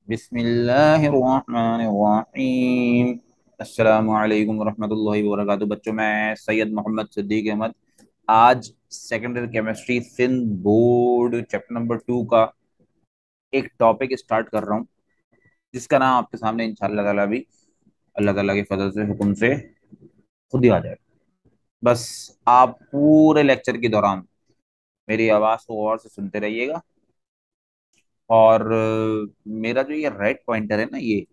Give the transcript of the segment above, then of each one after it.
बिस्मिल्लाहिर्रहमानिर्रहीम। अस्सलामु अलैकुम वरहमतुल्लाहि वबरकातुहू। बच्चों, मैं सैयद मोहम्मद सिद्दीक अहमद आज second year chemistry Sindh board chapter number 2 का एक टॉपिक स्टार्ट कर रहा हूँ, जिसका नाम आपके सामने इंशाअल्लाह ताला भी अल्लाह ताला के फजल से हुक्म से खुद ही आ जाए। बस आप पूरे लेक्चर के दौरान मेरी आवाज़ को गौर से सुनते रहिएगा। और मेरा जो ये रेड पॉइंटर है ना, ये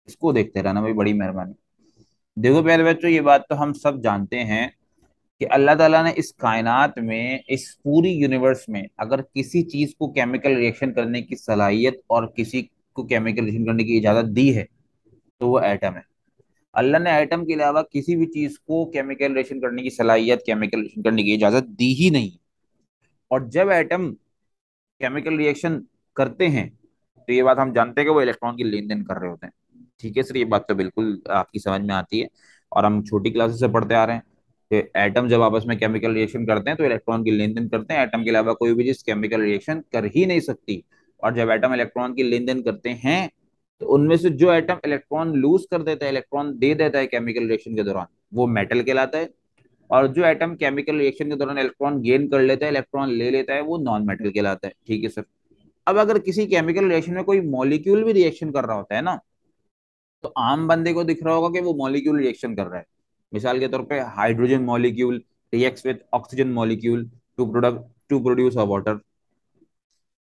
इसको देखते रहना भाई, बड़ी मेहरबानी। देखो प्यारे बच्चों, ये बात तो हम सब जानते हैं कि अल्लाह ताला ने इस कायनात में, इस पूरी यूनिवर्स में, अगर किसी चीज को केमिकल रिएक्शन करने की सलाहियत और किसी को केमिकल रिएक्शन करने की इजाजत दी है, तो वो एटम है। अल्लाह ने एटम के अलावा किसी भी चीज को केमिकल रिएक्शन करने की सलाहियत, केमिकल रिएक्शन करने की इजाजत दी ही नहीं। और जब एटम केमिकल रिएक्शन करते हैं, तो ये बात हम जानते हैं कि वो इलेक्ट्रॉन की लेन देन कर रहे होते हैं। ठीक है सर, ये बात तो बिल्कुल आपकी समझ में आती है और हम छोटी क्लासेस से पढ़ते आ रहे हैं कि एटम जब आपस में केमिकल रिएक्शन करते हैं तो इलेक्ट्रॉन की लेन देन करते हैं। एटम के अलावा कोई भी चीज केमिकल रिएक्शन कर ही नहीं सकती। और जब एटम इलेक्ट्रॉन की लेन देन करते हैं, तो उनमें से जो एटम इलेक्ट्रॉन लूज कर देता है, इलेक्ट्रॉन दे देता है केमिकल रिएक्शन के दौरान, वो मेटल कहलाता है। और जो एटम केमिकल रिएक्शन के दौरान इलेक्ट्रॉन गेन कर लेता है, इलेक्ट्रॉन ले लेता है, वो नॉन मेटल कहलाता है। ठीक है सर। अब अगर किसी केमिकल रिएक्शन में कोई मॉलिक्यूल भी रिएक्शन कर रहा होता है ना, तो आम बंदे को दिख रहा होगा कि वो मॉलिक्यूल रिएक्शन कर रहा है। मिसाल के तौर पे hydrogen molecule reacts with oxygen molecule to produce a water.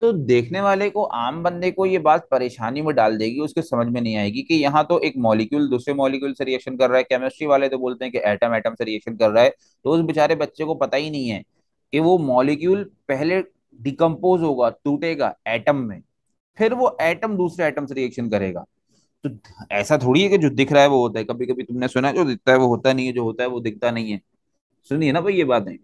तो देखने वाले को, आम बंदे को, ये बात परेशानी में डाल देगी, उसके समझ में नहीं आएगी कि यहाँ तो एक मॉलिक्यूल दूसरे मॉलिक्यूल से रिएक्शन कर रहा है। केमिस्ट्री वाले तो बोलते हैं कि एटम एटम से रिएक्शन कर रहा है। तो उस बेचारे बच्चे को पता ही नहीं है कि वो मॉलिक्यूल पहले डिकम्पोज होगा, टूटेगा एटम में, फिर वो एटम दूसरे एटम से रिएक्शन करेगा। तो ऐसा थोड़ी है कि जो दिख रहा है वो होता है। कभी कभी तुमने सुना है, जो दिखता है वो होता नहीं है, जो होता है वो दिखता नहीं है। सुनिए ना भाई ये बातें।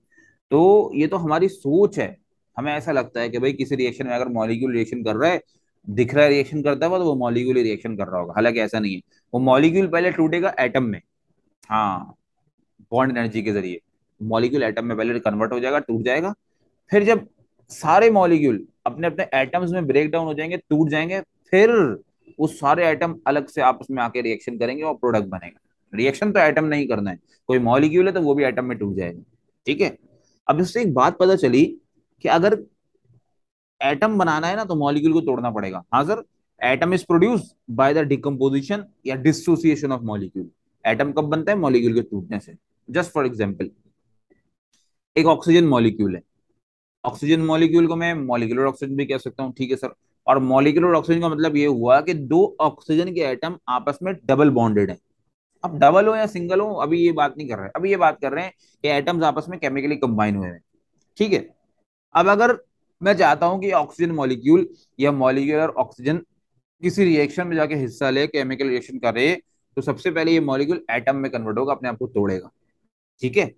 तो ये तो हमारी सोच है। हमें ऐसा लगता है कि भाई किसी रिएक्शन में अगर मॉलिक्यूल रिएक्शन कर रहा है, दिख रहा है रिएक्शन करता है, तो वो मॉलिक्यूल ही रिएक्शन कर रहा होगा। हालांकि ऐसा नहीं है। वो मॉलिक्यूल पहले टूटेगा एटम में। हाँ, बॉन्ड एनर्जी के जरिए मॉलिक्यूल एटम में पहले कन्वर्ट हो जाएगा, टूट जाएगा। फिर जब सारे मॉलिक्यूल अपने अपने एटम्स में ब्रेक डाउन हो जाएंगे, टूट जाएंगे, फिर वो सारे एटम अलग से आपस में आके रिएक्शन करेंगे और प्रोडक्ट बनेगा। रिएक्शन तो एटम नहीं करना है। कोई मॉलिक्यूल है तो वो भी एटम में टूट जाएगा। ठीक है। अब इससे एक बात पता चली कि अगर एटम बनाना है ना, तो मॉलिक्यूल को तोड़ना पड़ेगा। हाँ sir. Atom is produce by the decomposition या डिसोसिएशन ऑफ मॉलिक्यूल। एटम कब बनता है? मॉलिक्यूल के टूटने से। जस्ट फॉर एग्जाम्पल, एक ऑक्सीजन मॉलिक्यूल है। ऑक्सीजन मॉलिक्यूल को मैं मॉलिक्यूलर ऑक्सीजन भी कह सकता हूँ। ठीक है सर। और मॉलिक्यूलर ऑक्सीजन का मतलब ये हुआ कि दो ऑक्सीजन के एटम आपस में डबल बॉन्डेड है। अब डबल हो या सिंगल हो, अभी ये बात नहीं कर रहे हैं। अभी ये बात कर रहे हैं कि एटम्स आपस में केमिकली कंबाइन हुए हैं। ठीक है। अब अगर मैं चाहता हूं कि ऑक्सीजन मॉलिक्यूल या मॉलिक्यूलर ऑक्सीजन किसी रिएक्शन में जाके हिस्सा ले, केमिकल रिएक्शन करे, तो सबसे पहले ये मॉलिक्यूल एटम में कन्वर्ट होगा, अपने आप को तोड़ेगा। ठीक है।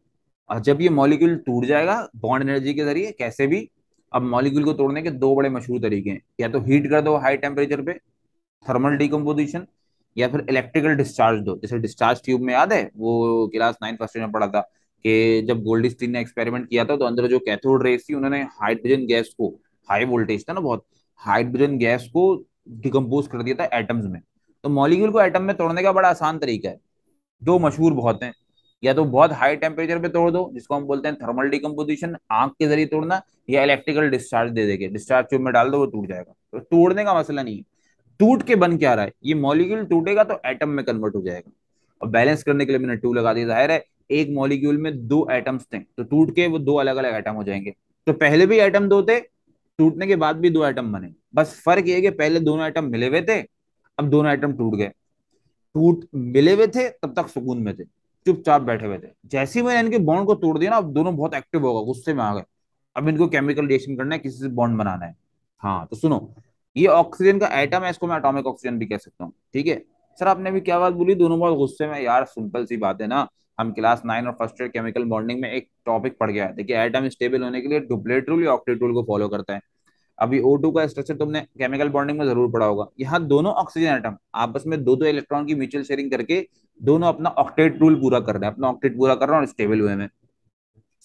और जब ये मॉलिक्यूल टूट जाएगा बॉन्ड एनर्जी के जरिए, कैसे भी। अब मॉलिक्यूल को तोड़ने के दो बड़े मशहूर तरीके हैं। या तो हीट कर दो हाई टेम्परेचर पे, थर्मल डिकम्पोजिशन, या फिर इलेक्ट्रिकल डिस्चार्ज दो। जैसे डिस्चार्ज ट्यूब में याद है, वो क्लास 9 फर्स्ट ईयर में पढ़ा था कि जब गोल्डस्टीन ने एक्सपेरिमेंट किया था, तो अंदर जो कैथोड रेस थी, उन्होंने हाइड्रोजन गैस को, हाई वोल्टेज था ना बहुत, हाइड्रोजन गैस को डिकम्पोज कर दिया था एटम्स में। तो मॉलिक्यूल को एटम में तोड़ने का बड़ा आसान तरीका है। दो मशहूर बहुत हैं। या तो बहुत हाई टेम्परेचर पे तोड़ दो, जिसको हम बोलते हैं थर्मल डिकम्पोजिशन, आंख के जरिए तोड़ना, या इलेक्ट्रिकल डिस्चार्ज दे देके डिस्चार्ज ट्यूब में डाल दो, वो टूट जाएगा। तो तोड़ने का मसला नहीं है। टूट के बन क्या रहा है, ये मॉलिक्यूल टूटेगा तो एटम में कन्वर्ट हो जाएगा। और बैलेंस करने के लिए मैंने टू लगा दिया। जाहिर है, एक मॉलिक्यूल में दो एटम्स थे, तो टूट के वो दो अलग अलग एटम हो जाएंगे। तो पहले भी एटम दो थे, टूटने के बाद भी दो एटम बने। बस फर्क ये है कि पहले दोनों एटम मिले हुए थे, अब दोनों एटम टूट गए। टूट मिले हुए थे तब तक सुकून में थे, चुपचाप बैठे हुए थे। जैसे ही मैंने इनके बॉन्ड को तोड़ दिया ना, अब दोनों बहुत एक्टिव होगा, गुस्से में आ गए। अब इनको केमिकल रिएक्शन करना है, किसी से बॉन्ड बनाना है। हाँ तो सुनो, ये ऑक्सीजन का एटम है, इसको मैं एटॉमिक ऑक्सीजन भी कह सकता हूँ। ठीक है। सर आपने भी क्या बात बोली, दोनों बहुत गुस्से में? यार सिंपल सी बात है ना। हम क्लास 9 और फर्स्ट ईयर केमिकल बॉन्डिंग में एक टॉपिक पढ़ गया है। देखिए, एटम स्टेबल होने के लिए डुप्लेट रूल या ऑक्टेट रूल को फॉलो करता है। अभी O2 का स्ट्रक्चर तुमने केमिकल बॉन्डिंग में जरूर पढ़ा होगा। यहाँ दोनों ऑक्सीजन एटम आपस में दो दो इलेक्ट्रॉन की म्यूचुअल शेयरिंग करके दोनों अपना ऑक्टेट रूल पूरा कर रहे हैं, अपना ऑक्टेट पूरा कर रहे हैं और स्टेबल हुए में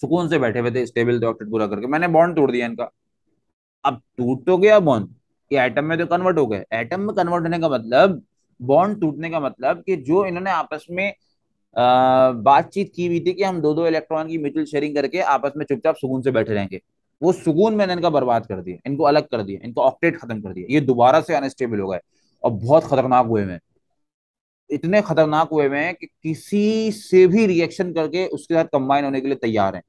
सुकून से बैठे हुए थे, स्टेबल थे ऑक्टेट पूरा करके। मैंने बॉन्ड तोड़ दिया इनका। अब टूट तो गया बॉन्ड, ये एटम में तो कन्वर्ट हो गए। एटम में कन्वर्ट होने का मतलब, बॉन्ड टूटने का मतलब कि जो इन्होंने आपस में बातचीत की हुई थी कि हम दो दो इलेक्ट्रॉन की म्यूचुअल शेयरिंग करके आपस में चुपचाप सुकून से बैठे रहेंगे, वो सुकून मैंने इनका बर्बाद कर दिया, इनको अलग कर दिया, इनको ऑक्टेट खत्म कर दिया, ये दोबारा से अनस्टेबल हो गए और बहुत खतरनाक हुए हैं। इतने खतरनाक हुए हैं कि किसी से भी रिएक्शन करके उसके साथ कंबाइन होने के लिए तैयार हैं,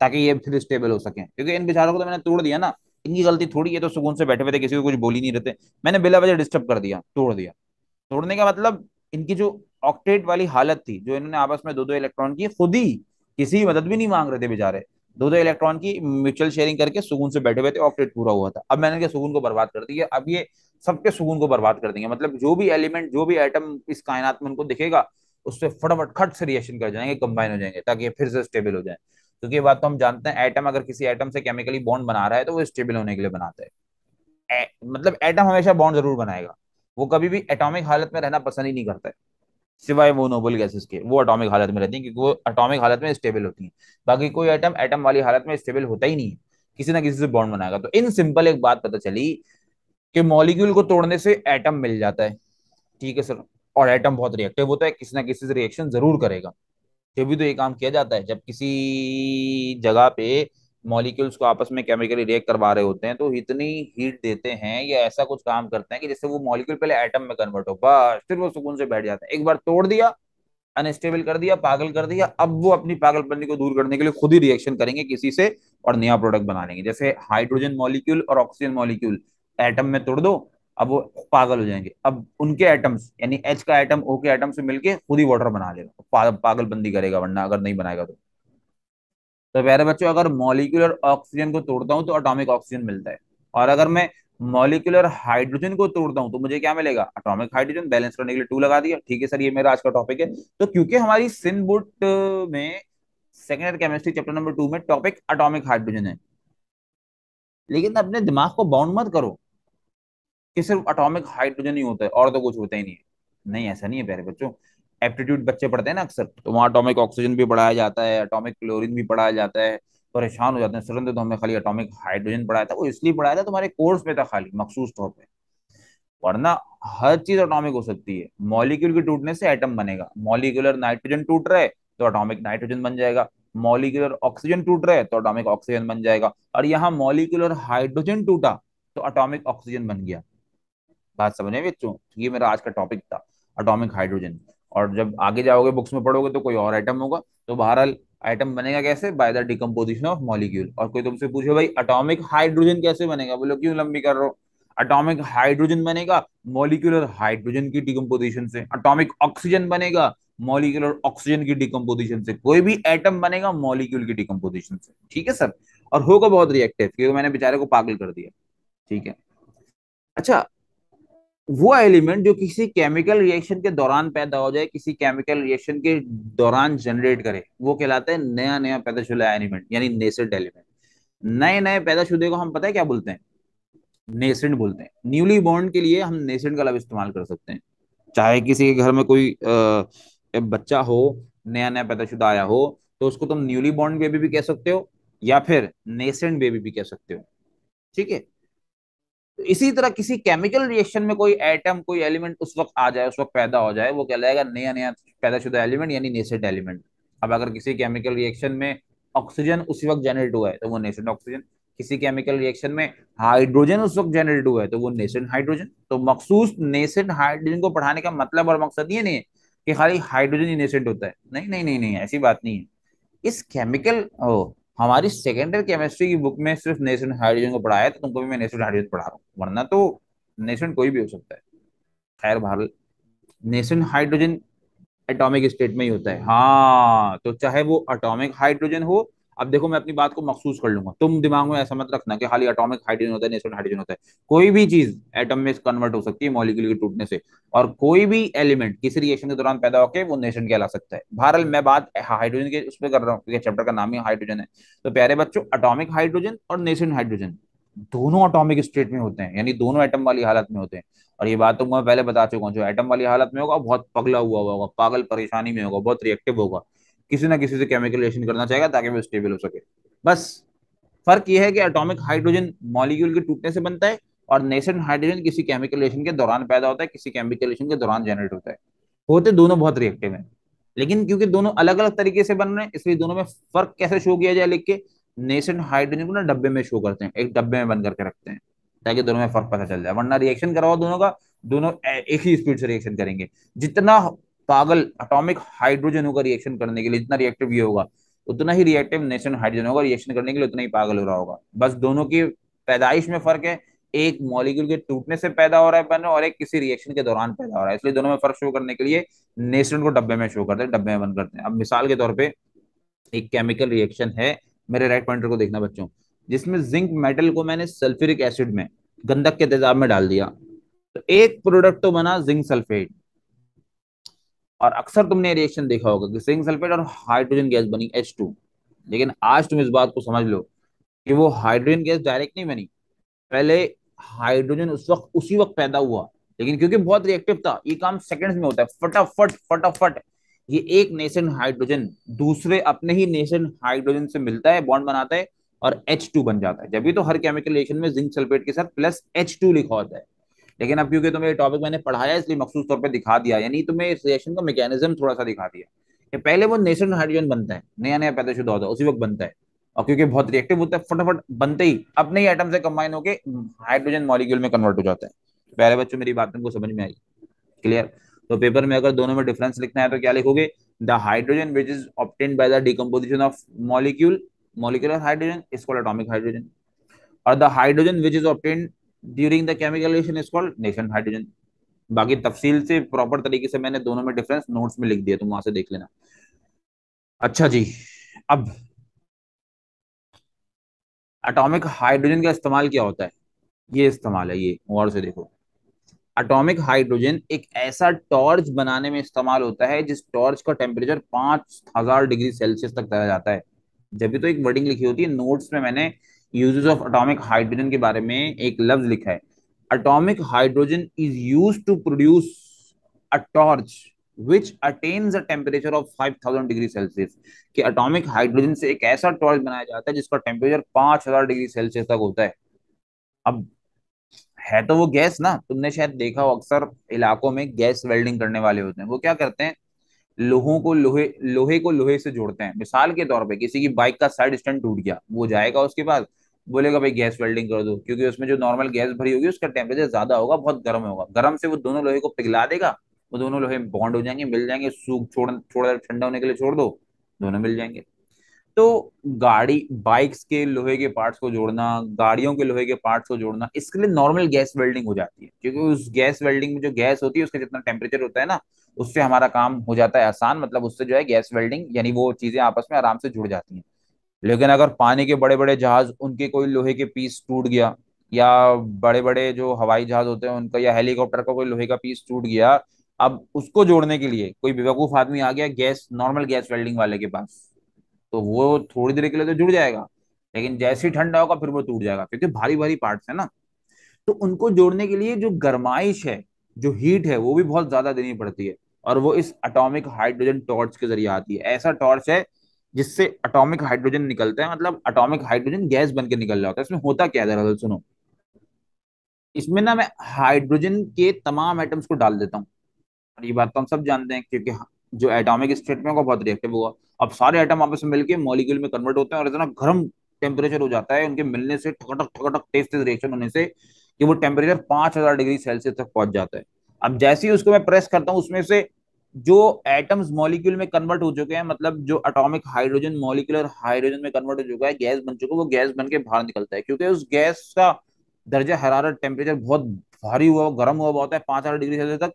ताकि ये फिर स्टेबल हो सके, क्योंकि इन बेचारों को तो मैंने तोड़ दिया ना। इनकी गलती थोड़ी है, तो सुकून से बैठे हुए थे, किसी को कुछ बोल ही नहीं रहते, मैंने बिला वजह डिस्टर्ब कर दिया, तोड़ दिया। तोड़ने का मतलब इनकी जो ऑक्टेट वाली हालत थी, जो इन्होंने आपस में दो दो इलेक्ट्रॉन की खुद ही, किसी की मदद भी नहीं मांग रहे थे बेचारे, दो दो इलेक्ट्रॉन की म्यूचुअल शेयरिंग करके सुकून से बैठे हुए थे, ऑक्टेट पूरा हुआ था। अब मैंने इनके सुकून को बर्बाद कर दिया, अब ये सबके सुकून को बर्बाद कर देंगे, मतलब जो भी एलिमेंट, जो भी एटम इस कायनात में उनको दिखेगा, उससे फटाफट खट से रिएक्शन कर जाएंगे, कंबाइन हो जाएंगे, ताकि ये फिर से स्टेबल हो जाए। क्योंकि ये बात तो हम जानते हैं, एटम अगर किसी एटम से केमिकली बॉन्ड बना रहा है तो वो स्टेबल होने के लिए बनाता है। मतलब एटम हमेशा बॉन्ड जरूर बनाएगा, वो कभी भी एटॉमिक हालत में रहना पसंद ही नहीं करता है, सिवाय वो नोबल गैसेस के, वो एटॉमिक हालत में रहती हैं, क्योंकि वो एटॉमिक हालत में स्टेबल होती हैं। बाकी कोई एटम एटम वाली हालत में स्टेबल होता ही नहीं है, किसी ना किसी से बॉन्ड बनाएगा। तो इन सिंपल एक बात पता चली कि मॉलिक्यूल को तोड़ने से एटम मिल जाता है, ठीक है सर, और एटम बहुत रिएक्टिव होता है, किसी ना किसी से रिएक्शन जरूर करेगा। तभी तो ये काम किया जाता है, जब किसी जगह पे मॉलिक्यूल्स को आपस में केमिकली रिएक्ट करवा रहे होते हैं, तो इतनी हीट देते हैं या ऐसा कुछ काम करते हैं कि जिससे वो मॉलिक्यूल पहले एटम में कन्वर्ट हो, बस फिर वो सुकून से बैठ जाते हैं। एक बार तोड़ दिया, अनस्टेबल कर दिया, पागल कर दिया, अब वो अपनी पागलपन्नी को दूर करने के लिए खुद ही रिएक्शन करेंगे किसी से और नया प्रोडक्ट बना लेंगे। जैसे हाइड्रोजन मॉलिक्यूल और ऑक्सीजन मॉलिक्यूल एटम में तोड़ दो, अब वो पागल हो जाएंगे, अब उनके एटम्स यानी एच का एटम ओ के एटम से मिलके खुद ही वाटर बना लेगा, पागलबंदी करेगा, वरना अगर नहीं बनाएगा तो प्यारे बच्चों, अगर मॉलिक्यूलर ऑक्सीजन को तोड़ता हूं तो एटॉमिक ऑक्सीजन मिलता है, और अगर मैं मॉलिक्यूलर हाइड्रोजन को तोड़ता हूं तो मुझे क्या मिलेगा, एटॉमिक हाइड्रोजन। बैलेंस करने के लिए टू लगा दिया, ठीक है सर, ये मेरा आज का टॉपिक है। तो क्योंकि हमारी सिन बुट में second year chemistry chapter number 2 में टॉपिक एटॉमिक हाइड्रोजन है, लेकिन अपने दिमाग को बाउंड मत करो कि सिर्फ एटॉमिक हाइड्रोजन ही होता है और तो कुछ होता ही नहीं है। नहीं, ऐसा नहीं है प्यारे बच्चों। एप्टीट्यूड बच्चे पढ़ते हैं ना अक्सर, तो वहाँ एटॉमिक ऑक्सीजन भी पढ़ाया जाता है, एटॉमिक क्लोरीन भी पढ़ाया जाता है। परेशान हो जाते हैं, सर ने तो हमें खाली एटॉमिक हाइड्रोजन पढ़ाया था। वो इसलिए पढ़ाया था, तुम्हारे कोर्स में था खाली मखसूस तौर पे, वरना हर चीज एटॉमिक हो सकती है। मॉलिक्यूल के टूटने से एटम बनेगा, मॉलिक्यूलर नाइट्रोजन टूट रहा है तो एटॉमिक नाइट्रोजन बन जाएगा, मॉलिक्यूलर ऑक्सीजन टूट रहा है तो एटॉमिक ऑक्सीजन बन जाएगा, और यहाँ मॉलिक्यूलर हाइड्रोजन टूटा तो एटॉमिक ऑक्सीजन बन गया। बात समझ में बच्चों, ये मेरा आज का टॉपिक था, एटॉमिक हाइड्रोजन। और जब आगे जाओगे बुक्स में पढ़ोगे तो कोई और एटम होगा। तो बहरहाल एटम बनेगा कैसे, bye the decomposition of molecule. और कोई तुमसे पूछे भाई एटॉमिक हाइड्रोजन कैसे बनेगा, बोलो क्यों लंबी कर रहे हो। एटॉमिक हाइड्रोजन बनेगा मॉलिक्यूलर हाइड्रोजन की डिकम्पोजिशन से, एटॉमिक ऑक्सीजन बनेगा मॉलिक्यूलर ऑक्सीजन की डिकम्पोजिशन से, कोई भी एटम बनेगा मॉलिक्यूल की डिकम्पोजिशन से, ठीक है सर। और होगा बहुत रिएक्टिव, क्योंकि मैंने बेचारे को पागल कर दिया, ठीक है। अच्छा, वो एलिमेंट जो किसी केमिकल रिएक्शन के दौरान पैदा हो जाए, किसी केमिकल रिएक्शन के दौरान जनरेट करे, वो कहलाता है नया नया पैदाशुदा एलिमेंट, यानी नेसेंट एलिमेंट। नए नए पैदाशुदे को हम पता है क्या बोलते हैं, नेसेंट बोलते हैं। न्यूली बॉर्न के लिए हम नेसेंट का लफ्ज इस्तेमाल कर सकते हैं। चाहे किसी के घर में कोई बच्चा हो, नया नया पैदाशुदा आया हो, तो उसको तुम न्यूली बॉर्न बेबी भी कह सकते हो, या फिर नेसेंट बेबी भी कह सकते हो, ठीक है। तो इसी तरह किसी केमिकल रिएक्शन में कोई एटम, कोई एलिमेंट उस वक्त आ जाए, उस वक्त पैदा हो जाए, वो कहलाएगा नया नया पैदाशुदा एलिमेंट, यानी नेसेंट एलिमेंट। अब अगर किसी केमिकल रिएक्शन में ऑक्सीजन उसी वक्त जनरेट हुआ है तो वो नेसेंट ऑक्सीजन, किसी केमिकल रिएक्शन में हाइड्रोजन उस वक्त जनरेट हुआ है तो वो नेसेंट हाइड्रोजन। तो मखसूस नेसेंट हाइड्रोजन को पढ़ाने का मतलब और मकसद ये नहीं है कि खाली हाइड्रोजन ही नेसेंट होता है, नहीं नहीं नहीं नहीं, ऐसी बात नहीं है। इस केमिकल ओ हमारी सेकेंडरी केमिस्ट्री की बुक में सिर्फ नेसेंट हाइड्रोजन को पढ़ाया है, तो तुमको भी मैं नेसेंट हाइड्रोजन पढ़ा रहा हूँ, वरना तो नेसेंट कोई भी हो सकता है। खैर बहरहाल, नेसेंट हाइड्रोजन एटॉमिक स्टेट में ही होता है, हाँ, तो चाहे वो एटॉमिक हाइड्रोजन हो। अब देखो, मैं अपनी बात को मखसूस कर लूंगा, तुम दिमाग में ऐसा मत रखना कि खाली एटॉमिक हाइड्रोजन होता है, नेसेंट हाइड्रोजन होता है। कोई भी चीज एटम में कन्वर्ट हो सकती है मॉलिक्यूल के टूटने से, और कोई भी एलिमेंट किसी रिएक्शन के दौरान पैदा होकर वो नेसेंट कहला सकता है। बहरहाल मैं बात हाइड्रोजन के उस पर कर रहा हूँ, क्योंकि चैप्टर का नाम ही हाइड्रोजन है। तो प्यारे बच्चों, एटॉमिक हाइड्रोजन और नेसेंट हाइड्रोजन दोनों एटॉमिक स्टेट में होते हैं, यानी दोनों एटम वाली हालत में होते हैं। और ये बात तो मैं पहले बता चुका हूँ, जो एटम वाली हालत में होगा बहुत पगला हुआ होगा, पागल परेशानी में होगा, बहुत रिएक्टिव होगा, किसी ना किसी से केमिकल रिएक्शन करना चाहेगा ताकि वो स्टेबल हो सके। बस फर्क ये है कि एटॉमिक हाइड्रोजन मॉलिक्यूल के टूटने से बनता है, और नेसेंट हाइड्रोजन किसी केमिकल रिएक्शन के दौरान पैदा होता है, किसी केमिकल रिएक्शन के दौरान जनरेट होता है। होते दोनों बहुत रिएक्टिव हैं, लेकिन क्योंकि दोनों अलग अलग तरीके से बन रहे हैं, इसलिए दोनों में फर्क कैसे शो किया जाए लिख के, नेसेंट हाइड्रोजन को ना डब्बे में शो करते हैं, एक डब्बे में बंद करके रखते हैं, ताकि दोनों में फर्क पता चल जाए। वरना रिएक्शन कराओ दोनों का, दोनों एक ही स्पीड से रिएक्शन करेंगे। जितना पागल एटॉमिक हाइड्रोजन होगा रिएक्शन करने के लिए, जितना रिएक्टिव ये होगा, उतना ही रिएक्टिव नेशन हाइड्रोजन होगा रिएक्शन करने के लिए, उतना ही पागल हो रहा होगा। बस दोनों की पैदाइश में फर्क है, एक मॉलिक्यूल के टूटने से पैदा हो रहा है बन, और एक किसी रिएक्शन के दौरान पैदा हो रहा है, इसलिए दोनों में फर्क शो करने के लिए नेशन को डब्बे में शो करते हैं, डब्बे में बंद करते हैं। अब मिसाल के तौर पे एक केमिकल रिएक्शन है, मेरे राइट पॉइंटर को देखना बच्चों, जिसमें जिंक मेटल को मैंने सल्फ्यूरिक एसिड में, गंधक के तेजाब में डाल दिया, तो एक प्रोडक्ट तो बना जिंक सल्फेट। और अक्सर तुमने रिएक्शन देखा होगा कि जिंक सल्फेट और हाइड्रोजन गैस बनी H2। लेकिन आज तुम इस बात को समझ लो कि वो हाइड्रोजन गैस डायरेक्ट नहीं बनी, पहले हाइड्रोजन उस वक्त उसी वक्त पैदा हुआ, लेकिन क्योंकि बहुत रिएक्टिव था, ये काम सेकंड्स में होता है, फटाफट फटाफट ये एक नेशन हाइड्रोजन दूसरे अपने ही नेशन हाइड्रोजन से मिलता है, बॉन्ड बनाता है और H2 बन जाता है। जब भी तो हर केमिकल रिएक्शन में जिंक सल्फेट के साथ प्लस H2 लिखा होता है। लेकिन अब क्योंकि तुम्हें ये टॉपिक मैंने पढ़ाया, इसलिए मखसूस तौर पे दिखा दिया, यानी तुम्हें इस रिएक्शन का मैकेनिज्म थोड़ा सा दिखा दिया कि पहले वो नेशन हाइड्रोजन बनता है, नया नया पैदा शुदा होता है, उसी वक्त बनता है, और क्योंकि बहुत रिएक्टिव होता है, फटाफट बनते ही अपने ही एटम से कंबाइन होके हाइड्रोजन मॉलिक्यूल में कन्वर्ट हो जाता है। पहले बच्चों मेरी बात तुमको समझ में आई? क्लियर? तो पेपर में अगर दोनों में डिफरेंस लिखना है तो क्या लिखोगे? The hydrogen which is obtained by the decomposition of molecule, molecular hydrogen is called atomic hydrogen, और the hydrogen which is obtained during the chemical reaction is called nascent hydrogen. बाकी तफसील से प्रॉपर तरीके से मैंने दोनों में डिफरेंस नोट्स में लिख दिया, तुम वहां से देख लेना। अच्छा जी, अब एटॉमिक हाइड्रोजन का इस्तेमाल क्या होता है? ये इस्तेमाल है, ये और से देखो। एटॉमिक हाइड्रोजन एक ऐसा टॉर्च बनाने में इस्तेमाल होता है जिस टॉर्च का टेम्परेचर 5000 डिग्री सेल्सियस तक चला जाता है। जब भी तो एक वर्डिंग लिखी होती है नोट्स में, मैंने यूजेस ऑफ एटॉमिक हाइड्रोजन के बारे में एक लफ्ज लिखा है, atomic hydrogen is use to produce a torch which attains a temperature of 5000 degree Celsius. कि एटॉमिक हाइड्रोजन से एक ऐसा टॉर्च बनाया जाता है जिसका टेम्परेचर 5000 डिग्री सेल्सियस तक होता है। अब है तो वो गैस ना, तुमने शायद देखा हो अक्सर इलाकों में गैस वेल्डिंग करने वाले होते हैं, वो क्या करते हैं, लोहों को लोहे लोहे को लोहे से जोड़ते हैं। मिसाल के तौर पे किसी की बाइक का साइड स्टैंड टूट गया, वो जाएगा उसके पास, बोलेगा भाई गैस वेल्डिंग कर दो, क्योंकि उसमें जो नॉर्मल गैस भरी होगी उसका टेम्परेचर ज्यादा होगा, बहुत गर्म होगा, गर्म से वो दोनों लोहे को पिघला देगा, वो दोनों लोहे बॉन्ड हो जाएंगे, मिल जाएंगे, सूख छोड़ थोड़ा ठंडा होने के लिए छोड़ दो, दोनों मिल जाएंगे। तो गाड़ी बाइक्स के लोहे के पार्ट्स को जोड़ना, गाड़ियों के लोहे के पार्ट्स को जोड़ना, इसके लिए नॉर्मल गैस वेल्डिंग हो जाती है, क्योंकि उस गैस वेल्डिंग में जो गैस होती है उसका जितना टेम्परेचर होता है ना, उससे हमारा काम हो जाता है आसान, मतलब उससे जो है गैस वेल्डिंग यानी वो चीजें आपस में आराम से जुड़ जाती हैं। लेकिन अगर पानी के बड़े बड़े जहाज, उनके कोई लोहे के पीस टूट गया, या बड़े बड़े जो हवाई जहाज होते हैं उनका, या हेलीकॉप्टर का कोई लोहे का पीस टूट गया, अब उसको जोड़ने के लिए कोई बेवकूफ आदमी आ गया गैस, नॉर्मल गैस वेल्डिंग वाले के पास, तो वो थोड़ी देर के लिए तो जुड़ जाएगा, लेकिन जैसे ही ठंडा होगा फिर वो टूट जाएगा, क्योंकि भारी भारी पार्ट्स है ना। तो उनको जोड़ने के लिए जो गर्माइश है, जो हीट है, वो भी बहुत ज्यादा देनी पड़ती है, और वो इस एटॉमिक हाइड्रोजन टॉर्च के जरिए आती है। ऐसा टॉर्च है जिससे एटॉमिक हाइड्रोजन निकलता है, मतलब एटॉमिक हाइड्रोजन गैस बन के निकल रहा होता है। इसमें होता क्या है, दरअसल सुनो, इसमें ना मैं हाइड्रोजन के तमाम एटम्स को डाल देता हूँ, और ये बात तो हम सब जानते हैं, क्योंकि जो एटॉमिक स्टेट में होगा बहुत रिएक्टिव होगा। अब सारे एटम आपस में मिलकर मॉलिक्यूल में कन्वर्ट होते हैं, और इतना गर्म टेम्परेचर हो जाता है उनके मिलने से, ठकटक ठकटक तेज तेज रिएक्शन होने से, कि वो टेम्परेचर 5000 डिग्री सेल्सियस तक पहुंच जाता है। अब जैसे ही उसको मैं प्रेस करता हूँ, उसमें से जो एटम्स मॉलिक्यूल में कन्वर्ट हो चुके हैं, मतलब जो एटॉमिक हाइड्रोजन मॉलिक्यूलर हाइड्रोजन में कन्वर्ट हो चुका है, गैस बन चुका है, वो गैस बन के बाहर निकलता है, क्योंकि उस गैस का दर्जा हरारत टेम्परेचर बहुत भारी हुआ, गर्म हुआ होता है 5000 डिग्री सेल्सियस तक।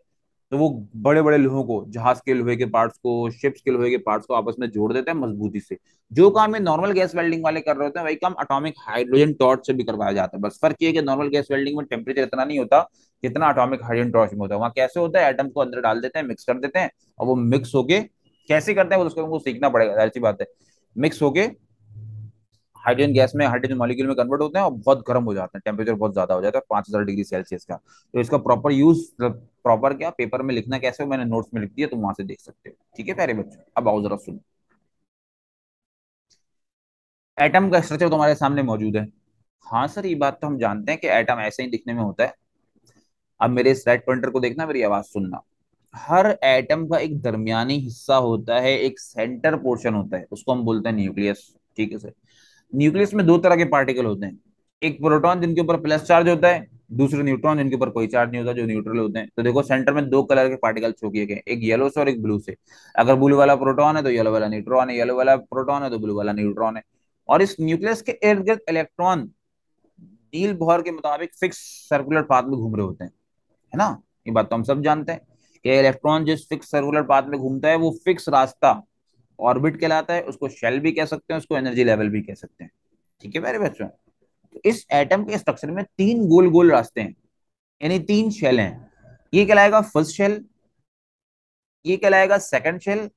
तो वो बड़े बड़े लोहों को, जहाज के लोहे के पार्ट्स को, शिप्स के लोहे के पार्ट्स को आपस में जोड़ देते हैं मजबूती से। जो काम ये नॉर्मल गैस वेल्डिंग वाले कर रहे होते हैं, वही काम एटॉमिक हाइड्रोजन टॉर्च से भी करवाया जाता है। बस फर्क ये है कि नॉर्मल गैस वेल्डिंग में टेम्परेचर इतना नहीं होता जितना एटॉमिक हाइड्रोजन टॉर्च में होता है। वहां कैसे होता है, एटम को अंदर डाल देते हैं, मिक्स कर देते हैं, और वो मिक्स होके, कैसे करते हैं वो उसको हमको सीखना पड़ेगा, जाहिर सी बात है, मिक्स होके हाइड्रोजन गैस में, हाइड्रोजन मॉलिक्यूल में कन्वर्ट होते हैं, और बहुत गर्म हो जाते हैं, टेम्परेचर बहुत ज्यादा हो जाता है 5000 डिग्री सेल्सियस का। तो इसका प्रॉपर यूज, प्रॉपर क्या पेपर में लिखना कैसे हो, मैंने नोट्स में लिख दिया, तुम वहां से देख सकते हो। ठीक है प्यारे बच्चों, अब आओ जरा सुनो। एटम का स्ट्रक्चर तुम्हारे सामने मौजूद है, हाँ सर, ये बात तो हम जानते हैं कि एटम ऐसे ही दिखने में होता है। अब मेरे इस रेड पॉइंटर को देखना, मेरी आवाज सुनना। हर एटम का एक दरमियानी हिस्सा होता है, एक सेंटर पोर्शन होता है, उसको हम बोलते हैं न्यूक्लियस। ठीक है सर। न्यूक्लियस में दो तरह के पार्टिकल होते हैं। एक प्रोटॉन जिनके ऊपर प्लस चार्ज होता है, दूसरे न्यूट्रॉन जिनके ऊपर कोई चार्ज नहीं होता, जो न्यूट्रल होते हैं। तो देखो सेंटर में दो कलर के पार्टिकल शो किए गए, एक येलो से और एक ब्लू से। अगर ब्लू वाला प्रोटॉन है तो येलो वाला न्यूट्रॉन है, येलो वाला प्रोटॉन है तो ब्लू वाला न्यूट्रॉन है। और इस न्यूक्लियस के इर्द गिर्द इलेक्ट्रॉन नील बोहर के मुताबिक फिक्स सर्कुलर पाथ में घूम रहे होते हैं, है ना। ये बात तो हम सब जानते हैं कि इलेक्ट्रॉन जिस फिक्स सर्कुलर पाथ में घूमता है वो फिक्स रास्ता ऑर्बिट कहलाता है। उसको शेल भी कह सकते हैं, उसको एनर्जी लेवल भी कह सकते हैं। ठीक है मेरे बच्चों। तो इस एटम के स्ट्रक्चर में तीन गोल गोल रास्ते हैं, यानी तीन शेल हैं। ये कहलाएगा फर्स्ट शेल, ये कहलाएगा सेकंड शेल,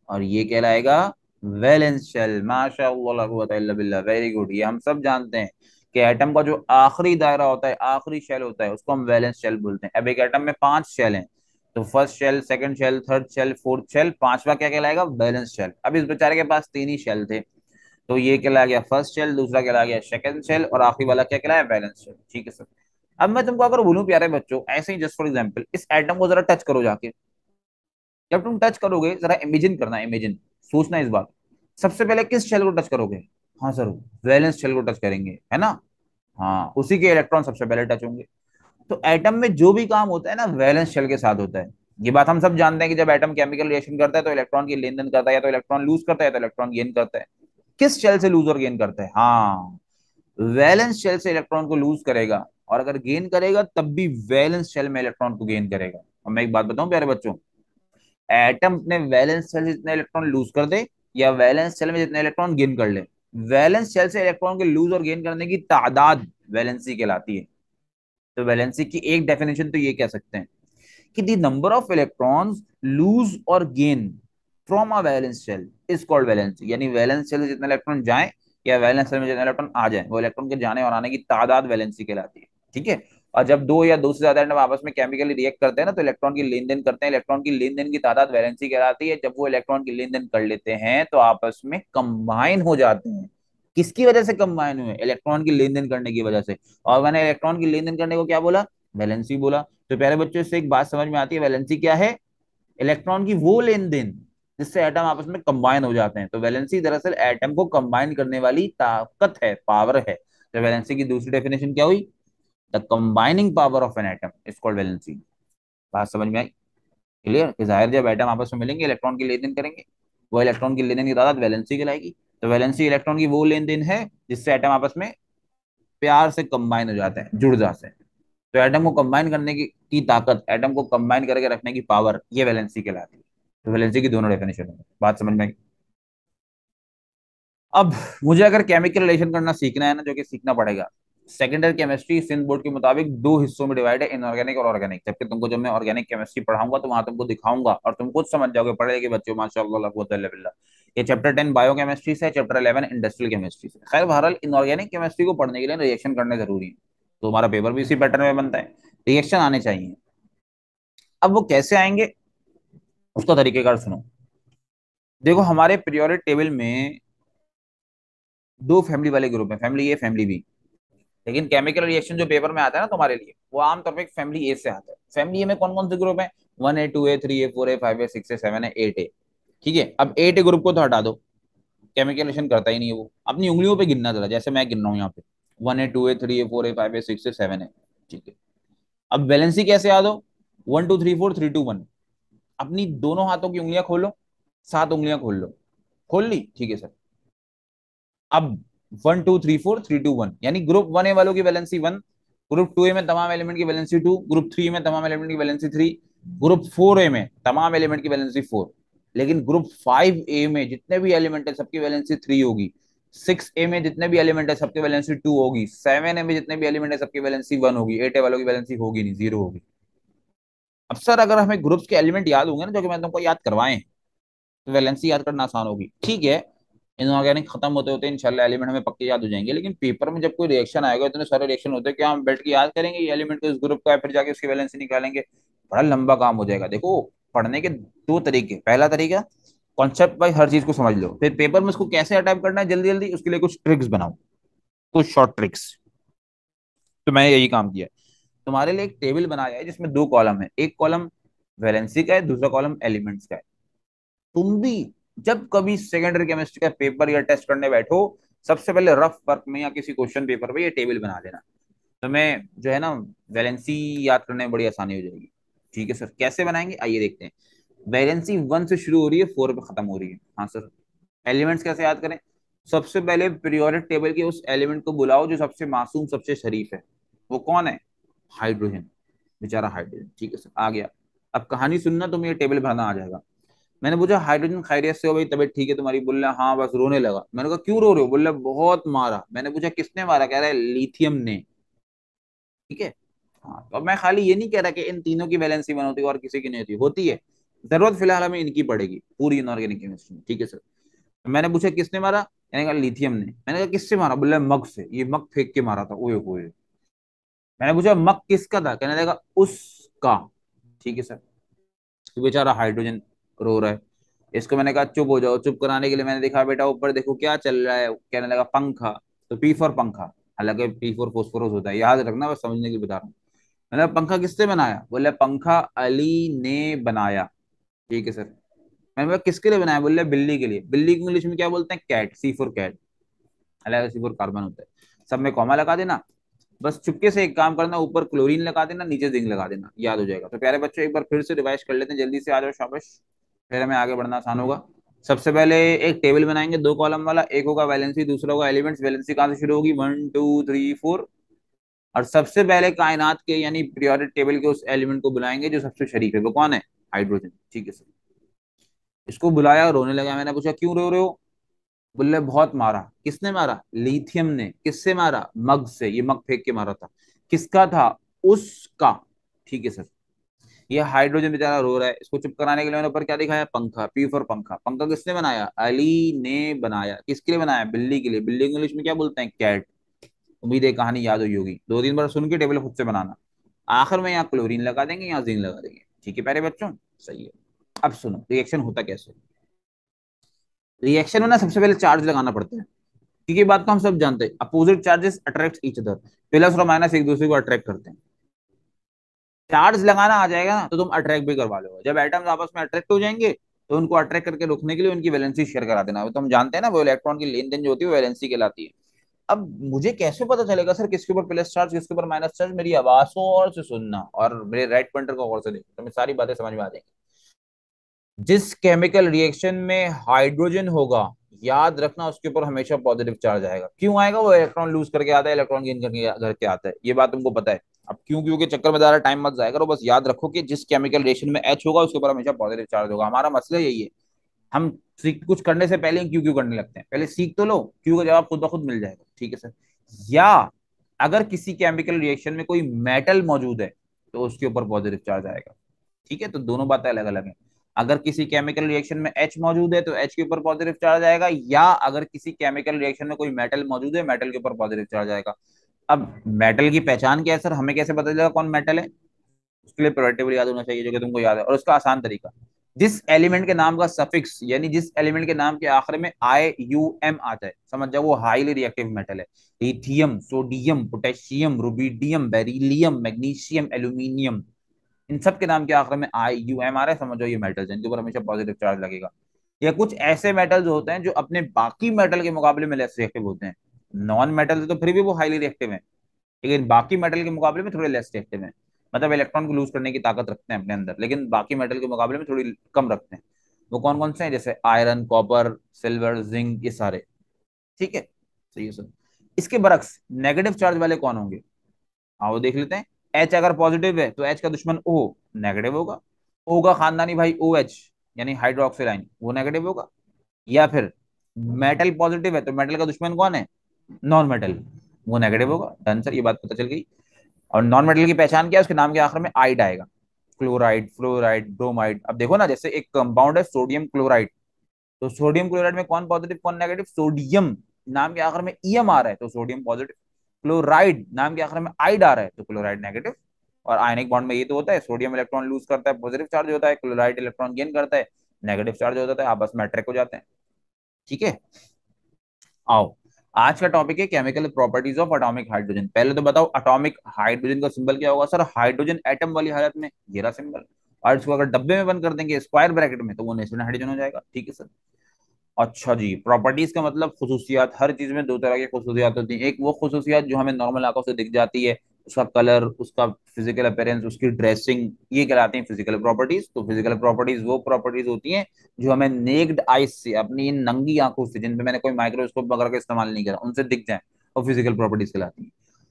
और ये कहलाएगा वैलेंस शेल। माशाअल्लाह, वेरी गुड। ये हम सब जानते हैं कि एटम का जो आखिरी दायरा होता है, आखिरी शेल होता है, उसको हम वैलेंस शेल बोलते हैं। अब एक एटम में पांच शेल हैं, तो first shell, second shell, third shell, fourth shell, पांचवा क्या कहलाएगा? Valence shell. अब इस बेचारे के पास तीन ही शेल थे, तो ये कहला गया फर्स्ट शेल, दूसरा कहला गया सेकंड शेल, और आखिरी वाला क्या कहलाया? Balance shell. ठीक है सर। अब मैं तुमको अगर बोलूं प्यारे बच्चों, ऐसे ही जस्ट फॉर एग्जांपल, इस एटम को जरा टच करो जाके। जब तुम टच करोगे, जरा इमेजिन करना, इमेजिन, सोचना इस बात। सबसे पहले किस शेल को टच करोगे? हाँ सर, वैलेंस शेल को टच करेंगे, है ना। हाँ, उसी के इलेक्ट्रॉन सबसे पहले टच होंगे। तो एटम में जो भी काम होता है ना, वैलेंस शेल के साथ होता है। ये बात हम सब जानते हैं कि जब एटम केमिकल रिएक्शन करता है तो इलेक्ट्रॉन की लेन देन करता है, या तो इलेक्ट्रॉन लूज करता है, या तो इलेक्ट्रॉन गेन करता है। किस शेल से लूज और गेन करता है? हाँ, वैलेंस शेल से इलेक्ट्रॉन को लूज करेगा, और अगर गेन करेगा तब भी वैलेंस शेल में इलेक्ट्रॉन को गेन करेगा। और मैं एक बात बताऊं प्यारे बच्चों, एटम अपने वैलेंस शेल से जितने इलेक्ट्रॉन लूज कर दे, या वैलेंस शेल में जितने इलेक्ट्रॉन गेन कर ले, वैलेंस शेल से इलेक्ट्रॉन के लूज और गेन करने की तादाद वैलेंसी कहलाती है। तो वैलेंसी की एक डेफिनेशन तो ये कह सकते हैं कि the number of electrons lose और gain from a valence shell is called valency. यानी वैलेंस शेल से जितने इलेक्ट्रॉन जाएं, या वैलेंस शेल में जितने इलेक्ट्रॉन आ जाएं, वो इलेक्ट्रॉन के जाने और आने की तादाद वैलेंसी कहलाती है। ठीक है। और जब दो या दो से ज्यादा एटम आपस में केमिकली रिएक्ट करते हैं ना, तो इलेक्ट्रॉन की लेन देन करते हैं, इलेक्ट्रॉन की लेन देन की तादाद वैलेंसी कहलाती है। जब वो इलेक्ट्रॉन की लेन देन कर लेते हैं तो आपस में कंबाइन हो जाते हैं। किसकी वजह से कंबाइन हुए? इलेक्ट्रॉन की लेन देन करने की वजह से। और मैंने इलेक्ट्रॉन की लेन देन करने को क्या बोला? वैलेंसी बोला। तो प्यारे बच्चों, इससे एक बात समझ में आती है, वैलेंसी क्या है? इलेक्ट्रॉन की वो लेन देन जिससे एटम आपस में कंबाइन हो जाते हैं। तो वैलेंसी दरअसल एटम को कंबाइन करने वाली ताकत है, पावर है। तो वैलेंसी की दूसरी डेफिनेशन क्या हुई? The combining power of an atom is called valency. बात समझ में आई? क्लियर? कि जाहिर, जब एटम आपस में मिलेंगे, इलेक्ट्रॉन की लेन देन करेंगे, वो इलेक्ट्रॉन की लेन देन की तादाद वैलेंसी कहलाएगी। तो वैलेंसी इलेक्ट्रॉन की वो लेन देन है जिससे एटम आपस में प्यार से कंबाइन हो जाते हैं, जुड़ जाते हैं। तो एटम को कंबाइन करने की ताकत, एटम को कंबाइन करके रखने की पावर, ये वैलेंसी कहलाती है। तो वैलेंसी की दोनों डेफिनेशन है। बात समझ में आई? अब मुझे अगर केमिकल रिलेशन करना सीखना है ना, जो कि सीखना पड़ेगा, सेकेंडरी केमिस्ट्री सिंध बोर्ड के मुताबिक दो हिस्सों में डिवाइड है, इनऑर्गेनिक और ऑर्गेनिक। जबकि तुमको जब मैं ऑर्गेनिक केमिस्ट्री पढ़ाऊंगा तो वहां तुमको दिखाऊंगा और तुम खुद समझ जाओगे, पढ़े कि बच्चों माशाअल्लाह ला कुव्वता इल्ला बिल्लाह। ये चैप्टर 10 बायोकेमिस्ट्री से, चैप्टर 11 इंडस्ट्रियल केमिस्ट्री से। खैर बहरहाल, इनऑर्गेनिक केमिस्ट्री को पढ़ने के लिए रिएक्शन करने जरूरी है, तो हमारा पेपर भी इसी पैटर्न में बनता है। रिएक्शन आने चाहिए। अब वो कैसे आएंगे, उसका तरीकेकार सुनो। देखो, हमारे पीरियोडिक टेबल में दो फैमिली वाले ग्रुप है, फैमिली ए, फैमिली बी। लेकिन केमिकल रिएक्शन जो पेपर में आता है ना तुम्हारे लिए, वो आमतौर पर फैमिली ए से आता है। फैमिली ए में कौन कौन से ग्रुप है? 1A, 2A, 3A, 4A, 5A, 6A, 7A, 8A। ठीक है। अब 8A ग्रुप को तो हटा दो, केमिकल रिएक्शन करता ही नहीं है वो। अपनी उंगलियों पे गिनना जरा, जैसे मैं गिन रहा हूँ यहाँ पे, 1A, 2A, 3A, 4A, 5A, 6A, 7A। ठीक है। अब वैलेंसी कैसे याद हो? 1 2 3 4 3 2 1। अपनी दोनों हाथों की उंगलियां खोलो, 7 उंगलियां खोल लो। खोल ली? ठीक है सर। अब 1 2 3 4 3 2 1, यानी ग्रुप 1A वालों की वैलेंसी 1, ग्रुप 2A में तमाम एलिमेंट की वैलेंसी 2, ग्रुप 3 में तमाम एलिमेंट की वैलेंसी 3, ग्रुप 4A में तमाम एलिमेंट की वैलेंसी 4। लेकिन ग्रुप 5A में जितने भी एलिमेंट है सबकी वैलेंसी 3 होगी। 6A में जितने भी एलिमेंट है सबकी वैलेंसी 2 होगी। 7A में जितने भी एलिमेंट है सबकी वैलेंसी 1 होगी। 8A वालों की वैलेंसी होगी नहीं, 0 होगी। अब सर, अगर हमें ग्रुप्स के एलिमेंट याद होंगे ना, जो कि मैंने तुमको याद करवाए हैं, तो वैलेंसी याद करना आसान होगी। ठीक है, इनऑर्गेनिक खत्म होते होते इंशाल्लाह एलिमेंट हमें पक्के याद हो जाएंगे। लेकिन पेपर में जब कोई रिएक्शन आएगा, इतने सारे रिएक्शन होते हैं, क्या हम बैठ के याद करेंगे ये एलिमेंट को, इस ग्रुप का है, फिर जाके उसकी वैलेंसी निकालेंगे? बड़ा लंबा काम हो जाएगा। देखो, पढ़ने के दो तरीके। पहला तरीका, कॉन्सेप्ट वाइज हर चीज को समझ लो, फिर पेपर में उसको कैसे अटैम्प्ट करना है जल्दी जल्दी, उसके लिए कुछ ट्रिक्स बनाओ, कुछ शॉर्ट ट्रिक्स। तो मैंने यही काम किया है, तुम्हारे लिए एक टेबल बनाया है जिसमें दो कॉलम है, एक कॉलम वैलेंसी का है, दूसरा कॉलम एलिमेंट्स का है। तुम भी जब कभी सेकेंडरी केमिस्ट्री का पेपर या टेस्ट करने बैठो, सबसे पहले रफ वर्क में या किसी क्वेश्चन पेपर पे ये टेबल बना लेना। तो मैं जो है ना, वैलेंसी याद करने में बड़ी आसानी हो जाएगी। ठीक है सर, कैसे बनाएंगे आइए देखते हैं। वैलेंसी 1 से शुरू हो रही है, 4 पे खत्म हो रही है। हाँ सर। एलिमेंट्स कैसे याद करें? सबसे पहले पीरियोडिक टेबल के उस एलिमेंट को बुलाओ जो सबसे मासूम, सबसे शरीफ है। वो कौन है? हाइड्रोजन। बेचारा हाइड्रोजन। ठीक है सर, आ गया। अब कहानी सुनना, तुम्हें ये टेबल भरना आ जाएगा। मैंने पूछा हाइड्रोजन खैरियत से हो भाई, तबीयत ठीक है तुम्हारी? बोल रहा हाँ बस रोने लगा। मैंने कहा क्यों रो रहे हो? बोल रहा बहुत मारा। मैंने पूछा किसने मारा? कह रहा है लिथियम ने। ठीक है। हाँ, तो अब मैं खाली ये नहीं कह रहा कि इन तीनों की वैलेंसी वन होती है और किसी की नहीं होती, होती है। जरूरत फिलहाल हमें इनकी पड़ेगी पूरी इनऑर्गेनिक केमिस्ट्री में। ठीक है सर। मैंने पूछा किसने मारा? मैंने कहा लिथियम ने। मैंने कहा किससे मारा? बोला मग से, ये मग फेंक के मारा था। ओए होए। मैंने पूछा मग किसका था? कहने लगा उसका। ठीक है सर। तो बेचारा हाइड्रोजन रो रहा है। इसको मैंने कहा चुप हो जाओ। चुप कराने के लिए मैंने देखा बेटा ऊपर देखो क्या चल रहा है। कहने लगा पंखा। तो पी फॉर पंखा। हालांकि पी फॉर फोस्फोरस होता है, याद रखना, बस समझने के लिए बता रहा हूँ। मैंने कहा, पंखा किसने बनाया? बोले पंखा अली ने बनाया। ठीक है सर। मैंने बोला किसके लिए बनाया? बोले बिल्ली के लिए। बिल्ली को इंग्लिश में क्या बोलते हैं? Cat, C for cat. हालांकि सी फॉर कार्बन होता है। सब में कॉमा लगा देना। बस चुपके से एक काम करना, ऊपर क्लोरीन लगा देना, नीचे जिंक लगा देना, याद हो जाएगा। तो प्यारे बच्चों एक बार फिर से रिवाइज कर लेते हैं, जल्दी से आ जाओ, शाबाश। फिर हमें आगे बढ़ना आसान होगा। सबसे पहले एक टेबल बनाएंगे दो कॉलम वाला, एक होगा वैलेंसी, दूसरा होगा एलिमेंट्स। वैलेंसी कहाँ से शुरू होगी? 1 2 3 4। और सबसे पहले कायनात के यानी पीरियोडिक टेबल के उस एलिमेंट को बुलाएंगे जो सबसे शरीफ है। वो कौन है? हाइड्रोजन। ठीक है सर। इसको बुलाया, रोने लगा। मैंने पूछा क्यों रो रहे हो? बोले बहुत मारा। किसने मारा? लिथियम ने। किससे मारा? मग से, ये मग फेंक के मारा था। किसका था? उसका। ठीक है सर। ये हाइड्रोजन बेचारा रो रहा है, इसको चुप कराने के लिए मैंने ऊपर क्या दिखाया? पंखा, पी फॉर पंखा। पंखा किसने बनाया? अली ने बनाया। किसके लिए बनाया? बिल्ली के लिए। बिल्ली को इंग्लिश में क्या बोलते हैं? कैट। उम्मीद है कहानी याद हुई होगी, 2 3 बार सुन के टेबल खुद से बनाना। आखिर में यहाँ क्लोरीन लगा देंगे, यहाँ जिंक लगा देंगे। ठीक है प्यारे बच्चों, सही है। अब सुनो रिएक्शन होता कैसे। रिएक्शन में ना सबसे पहले चार्ज लगाना पड़ता है, क्योंकि ये बात तो हम सब जानते हैं, opposite charges attract each other. Plus और माइनस एक दूसरे को अट्रैक्ट करते हैं। चार्ज लगाना आ जाएगा ना तो तुम अट्रैक्ट भी करवा लो। जब एटम्स आपस में अट्रैक्ट हो जाएंगे तो उनको अट्रैक्ट करके रोकने के लिए उनकी वैलेंसी शेयर करा देना। तो हम जानते हैं ना, वो इलेक्ट्रॉन की लेन देन जो होती है वो वैलेंसी कहलाती है। अब मुझे कैसे पता चलेगा सर किसके ऊपर प्लस चार्ज किसके ऊपर माइनस चार्ज? मेरी आवाज को और से सुनना और मेरे राइट पॉइंटर को गौर से देखना, तो मैं सारी बातें समझ में आ जाएंगी। जिस केमिकल रिएक्शन में हाइड्रोजन होगा, याद रखना उसके ऊपर हमेशा पॉजिटिव चार्ज आएगा। क्यों आएगा? वो इलेक्ट्रॉन लूज करके आता है, इलेक्ट्रॉन गेन करके आता है। ये बात तुमको पता है। अब क्यों क्यों के चक्कर में ज्यादा टाइम मत जाया करो, बस याद रखो कि जिस केमिकल रिएक्शन में एच होगा उसके ऊपर हमेशा पॉजिटिव चार्ज होगा। हमारा मसला यही है, हम सीख कुछ करने से पहले क्यों क्यों करने लगते हैं। पहले सीख तो लो, क्यों का जवाब खुद ब खुद मिल जाएगा। ठीक है सर। या अगर किसी केमिकल रिएक्शन में कोई मेटल मौजूद है तो उसके ऊपर पॉजिटिव चार्ज आएगा। ठीक है, तो दोनों बातें अलग अलग हैं। अगर किसी केमिकल रिएक्शन में H मौजूद है तो H के ऊपर पॉजिटिव चार्ज आएगा, या अगर किसी केमिकल रिएक्शन में कोई मेटल मौजूद है, मेटल के ऊपर पॉजिटिव चार्ज आएगा। अब मेटल की पहचान क्या है सर? हमें कैसे पता चलेगा कौन मेटल है? उसके लिए प्योरिटी टेबल याद होना चाहिए, जो कि तुमको याद है। और उसका आसान तरीका, जिस एलिमेंट के नाम का सफिक्स यानी जिस एलिमेंट के नाम के आखिर में IUM आता है, समझ जाओ वो हाईली रिएक्टिव मेटल है। Lithium, sodium, potassium, rubidium, beryllium, magnesium, aluminium, इन सब के नाम के आखिर में IUM आ रहा है, समझो ये मेटल्स हैं, इनके ऊपर हमेशा पॉजिटिव चार्ज लगेगा। या कुछ ऐसे मेटल्स होते हैं जो अपने बाकी मेटल के मुकाबले में लेस रिएक्टिव होते हैं। नॉन मेटल तो फिर भी वो हाईली रिएक्टिव है, लेकिन बाकी मेटल के मुकाबले में थोड़े लेस रिएक्टिव हैं। मतलब इलेक्ट्रॉन को लूज करने की ताकत रखते हैं अपने अंदर, लेकिन बाकी मेटल के मुकाबले में थोड़ी कम रखते हैं। वो कौन कौन से हैं? जैसे आयरन, कॉपर, सिल्वर, जिंक, ये सारे। ठीक है, सही है सर। इसके बरक्स नेगेटिव चार्ज वाले कौन होंगे? आओ देख लेते हैं। एच अगर पॉजिटिव है तो एच का दुश्मन O नेगेटिव होगा। O का खानदानी भाई OH यानी हाइड्रोक्सिलाइन, वो नेगेटिव होगा। या फिर मेटल पॉजिटिव है तो मेटल का दुश्मन कौन है? नॉन मेटल, वो नेगेटिव होगा। डन सर, ये बात पता चल गई। और नॉन मेटल की पहचान क्या है? उसके नाम के आखिर में आइड आएगा। Chloride, fluoride, bromide. अब देखो ना, जैसे एक कंपाउंड है सोडियम क्लोराइड, तो सोडियम क्लोराइड में कौन पॉजिटिव कौन नेगेटिव? सोडियम नाम के आखिर में EM आ रहा है तो सोडियम पॉजिटिव। क्लोराइड नाम के आखिर में आइड आ रहा है तो क्लोराइड नेगेटिव। और आयनिक बॉन्ड में ये तो होता है, सोडियम इलेक्ट्रॉन लूज करता है, पॉजिटिव चार्ज होता है, क्लोराइड इलेक्ट्रॉन गेन करता है, नेगेटिव चार्ज हो जाता है, आपस में अट्रैक्ट हो जाते हैं। ठीक है, आओ। आज का टॉपिक है chemical properties of atomic hydrogen. पहले तो बताओ एटॉमिक हाइड्रोजन का सिंबल क्या होगा? सर हाइड्रोजन एटम वाली हालत में ये रहा सिंबल, और इसको अगर डब्बे में बंद कर देंगे स्क्वायर ब्रैकेट में तो वो नेचुरल हाइड्रोजन हो जाएगा। ठीक है सर। अच्छा जी, प्रॉपर्टीज का मतलब खुसूसियात। हर चीज में दो तरह की खुसूसियात होती हैं। एक वो खुसूसियात जो हमें नॉर्मल आंखों से दिख जाती है, उसका कलर, उसका फिजिकल अपीयरेंस, उसकी ड्रेसिंग, ये कहलाती हैं फिजिकल प्रॉपर्टीज। तो फिजिकल प्रॉपर्टीज वो प्रॉपर्टीज होती हैं जो हमें नेक्ड आइज से, अपनी इन नंगी आंखों से, जिन पे मैंने कोई माइक्रोस्कोप वगैरह का इस्तेमाल नहीं करा, उनसे दिख जाए, और फिजिकल प्रॉपर्टीज कहलाती हैं।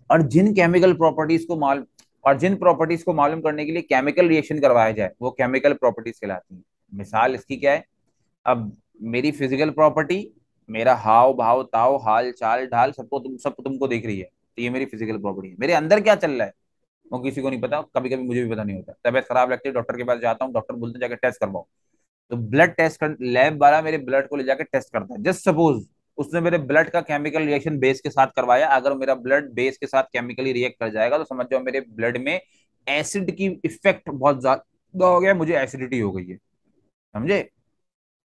और जिन केमिकल प्रॉपर्टीज को मालूम और जिन प्रॉपर्टीज को मालूम करने के लिए केमिकल रिएक्शन करवाया जाए वो केमिकल प्रॉपर्टीज कहलाती हैं। मिसाल इसकी क्या है? अब मेरी फिजिकल प्रॉपर्टी, मेरा हाव भाव ताव हाल चाल ढाल सबको सब तुमको देख रही है, तो ये मेरी फिजिकल प्रॉपर्टी है। मेरे अंदर क्या चल रहा है वो किसी को नहीं पता, कभी कभी मुझे भी पता नहीं होता। तबीयत खराब लगती है, डॉक्टर के पास जाता हूँ, डॉक्टर बोलते हैं जाकर टेस्ट करवाओ, तो ब्लड टेस्ट कर, लैब वाला मेरे ब्लड को ले जाकर टेस्ट करता है। जस्ट सपोज उसने मेरे ब्लड का केमिकल रिएक्शन बेस के साथ करवाया, अगर मेरा ब्लड बेस के साथ केमिकली रिएक्ट कर जाएगा तो समझ जाओ मेरे ब्लड में एसिड की इफेक्ट बहुत ज्यादा हो गया, मुझे एसिडिटी हो गई है। समझे?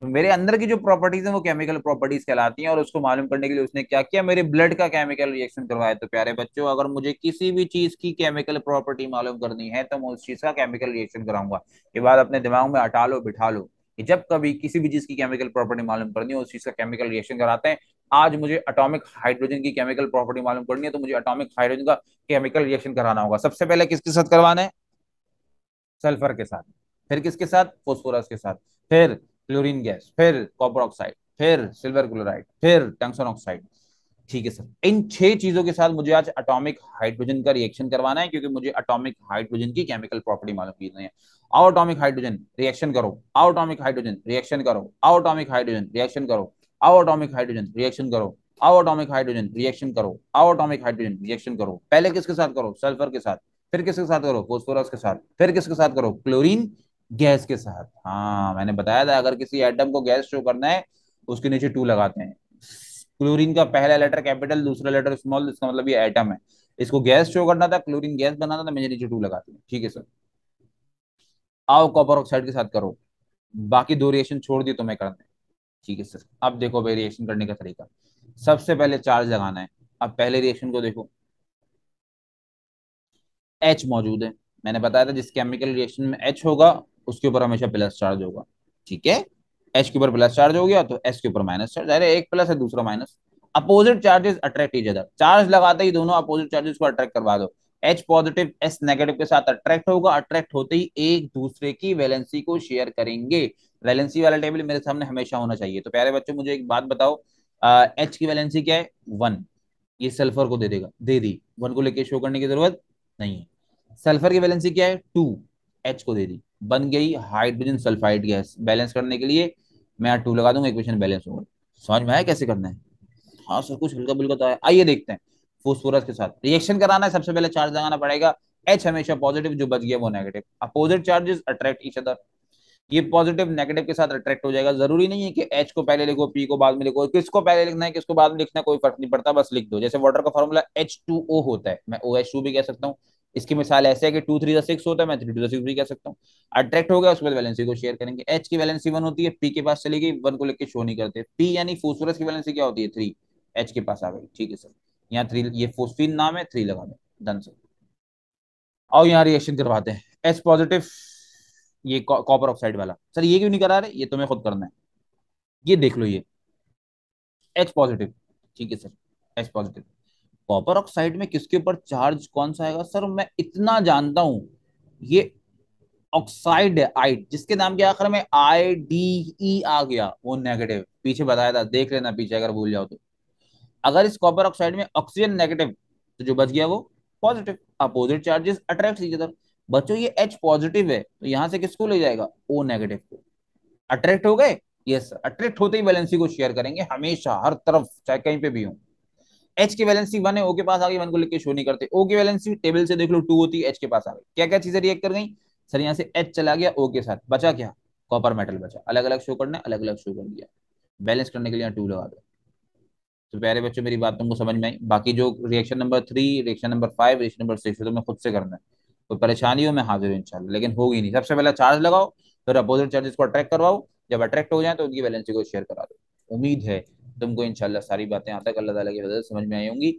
तो मेरे अंदर की जो प्रॉपर्टीज है वो केमिकल प्रॉपर्टीज कहलाती हैं। और उसको मालूम करने के लिए उसने क्या किया, मेरे ब्लड का केमिकल रिएक्शन करवाया। तो प्यारे बच्चों, अगर मुझे किसी भी चीज की केमिकल प्रॉपर्टी मालूम करनी है तो मैं उस चीज का केमिकल रिएक्शन कराऊंगा। ये बात अपने दिमाग में हटा लो, बिठा लो कि जब कभी किसी भी चीज की केमिकल प्रॉपर्टी मालूम करनी है उस चीज का केमिकल रिएक्शन कराते हैं। आज मुझे अटोमिक हाइड्रोजन की केमिकल प्रॉपर्टी मालूम करनी है तो मुझे अटोमिक हाइड्रोजन का केमिकल रिएक्शन कराना होगा। सबसे पहले किसके साथ करवाना है? सल्फर के साथ। फिर किसके साथ? फोस्फोरस के साथ। फिर क्लोरीन गैस, फिर कॉपर ऑक्साइड, फिर सिल्वर क्लोराइड, फिर टंगस्टन ऑक्साइड। ठीक है सर, इन 6 चीजों के साथ मुझे आज एटॉमिक हाइड्रोजन का रिएक्शन करवाना है, क्योंकि मुझे एटॉमिक हाइड्रोजन की केमिकल प्रॉपर्टी मालूम करनी है। आओ एटॉमिक हाइड्रोजन रिएक्शन करो, आओ एटॉमिक हाइड्रोजन रिएक्शन करो, आओ एटॉमिक हाइड्रोजन रिएक्शन करो, आओ एटॉमिक हाइड्रोजन रिएक्शन करो, आओ एटॉमिक हाइड्रोजन रिएक्शन करो, आओ एटॉमिक हाइड्रोजन रिएक्शन करो। पहले किसके साथ करो? सल्फर के साथ। फिर किसके साथ करो? फोस्फोरस के साथ। फिर किसके साथ करो? क्लोरीन गैस के साथ। हाँ, मैंने बताया था अगर किसी एटम को गैस शो करना है उसके नीचे टू लगाते हैं। क्लोरीन का पहला लेटर कैपिटल, दूसरा लेटर स्मॉल, इसका मतलब ये एटम है। इसको गैस शो करना था, क्लोरीन गैस बनाना था, मैंने नीचे टू लगाती है। ठीक है सर। आओ कॉपर ऑक्साइड के साथ करो। बाकी दो रिएक्शन छोड़ दिए तो मैं करना है। ठीक है सर। अब देखो वेरिएशन करने का तरीका। सबसे पहले चार्ज लगाना है। अब पहले रिएक्शन को देखो, एच मौजूद है। मैंने बताया था जिस केमिकल रिएक्शन में एच होगा उसके ऊपर हमेशा प्लस चार्ज होगा। ठीक है, एच के ऊपर प्लस चार्ज हो गया तो एस के ऊपर माइनस चार्ज। अरे एक प्लस है दूसरा minus. Opposite charges attract each other. Charge लगाते ही दोनों अपोजिट चार्जेस को अट्रैक्ट करवा दो। एच पॉजिटिव एस नेगेटिव के साथ अट्रैक्ट होगा, अट्रैक्ट होते ही एक दूसरे की वैलेंसी को शेयर करेंगे। वैलेंसी वाला टेबल मेरे सामने हमेशा होना चाहिए। तो प्यारे बच्चों मुझे एक बात बताओ, एच की वैलेंसी क्या है? 1। ये सल्फर को दे देगा, दे दी। 1 को लेके शो करने की जरूरत नहीं है। सल्फर की वैलेंसी क्या है? 2। एच को दे दी, बन गई हाइड्रोजन सल्फाइड गैस। बैलेंस करने के लिए मैं यहाँ 2 लगा दूंगा, इक्वेशन बैलेंस होगा। समझ में आया कैसे करना है? हाँ सर, कुछ हल्का बुल्का तो है। आइए देखते हैं। फोस्फोरस के साथ रिएक्शन कराना है, सबसे पहले चार्ज लगाना पड़ेगा। एच हमेशा पॉजिटिव, जो बच गया वो negative. Opposite charges attract each other. ये पॉजिटिव नेगेटिव के साथ अट्रैक्ट हो जाएगा। जरूरी नहीं है कि एच को पहले लिखो पी को बाद में लिखो, किसको पहले लिखना है किसको बाद में लिखना है कोई फर्क नहीं पड़ता, बस लिख दो। जैसे वाटर का फॉर्मूला H2O होता है, मैं OH2 भी कह सकता हूँ। इसकी मिसाल ऐसे है कि 2 3 6 होता है, मैं 3 2 6 भी कह सकता हूँ। अट्रैक्ट हो गया उसके बाद वैलेंसी को शेयर करेंगे। एच की वैलेंसी 1 होती है, पी के पास चली गई, 1 को लेकर शो नहीं करते। पी यानी फोस्फोरस की वैलेंसी क्या होती है? 3। एच के पास आ गई। ठीक है सर, यहाँ 3, ये फोस्फीन नाम है, 3 लगा दो। Done sir. आओ यहाँ रिएक्शन करवाते हैं। एच पॉजिटिव, ये कॉपर ऑक्साइड वाला। सर ये क्यों नहीं करा रहे? ये तुम्हें खुद करना है। ये देख लो, ये एच पॉजिटिव। ठीक है sir, H positive. Copper oxide में किसके ऊपर चार्ज कौन सा आएगा? सर मैं इतना जानता हूं, ये ऑक्साइड है, आइड, जिसके नाम के आखिर में IDE आ गया वो नेगेटिव। पीछे बताया था, देख लेना पीछे अगर भूल जाओ तो। अगर इस कॉपर ऑक्साइड में ऑक्सीजन नेगेटिव तो जो बच गया वो positive. Opposite charges attract each other. बच्चों ये एच पॉजिटिव है तो यहां से किसको ले जाएगा? ओ नेगेटिव को। अट्रैक्ट हो गए? Yes sir. अट्रैक्ट होते ही वैलेंसी को शेयर करेंगे हमेशा, हर तरफ, चाहे कहीं पे भी हो। एच की वैलेंसी 1 है, ओ के पास आ गई, 1 को लेके शो नहीं करते। ओ की वैलेंसी टेबल से देख लो 2 होती है, एच के पास आ गई। क्या क्या चीजें रिएक्ट कर गई? सर यहाँ से एच चला गया ओ के साथ, बचा क्या? कॉपर मेटल बचा। अलग अलग शो करना है, अलग अलग शो कर दिया। बैलेंस करने के लिए यहाँ 2 लगा दो। तो प्यारे बच्चों मेरी बात तुमको समझ में आई? बाकी जो reaction number 3, reaction number 5, reaction number 6 तो मैं खुद से करना है। कोई परेशानी हो मैं हाजिर हूँ इंशाल्लाह, लेकिन होगी नहीं। सबसे पहले चार्ज लगाओ, फिर अपोजिट चार्जेस को अट्रैक्ट करवाओ। जब अट्रैक्ट हो जाए तो उनकी वैलेंसी को शेयर करा दो। उम्मीद है तुमको इंशाल्लाह सारी बातें आज तक अल्लाह ताला की वजह से समझ में आई होंगी।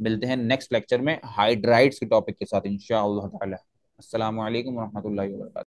मिलते हैं नेक्स्ट लेक्चर में हाइड्राइड्स के टॉपिक के साथ इंशाअल्लाह ताला। अस्सलाम वालेकुम रहमतुल्लाहि व बरकातहू।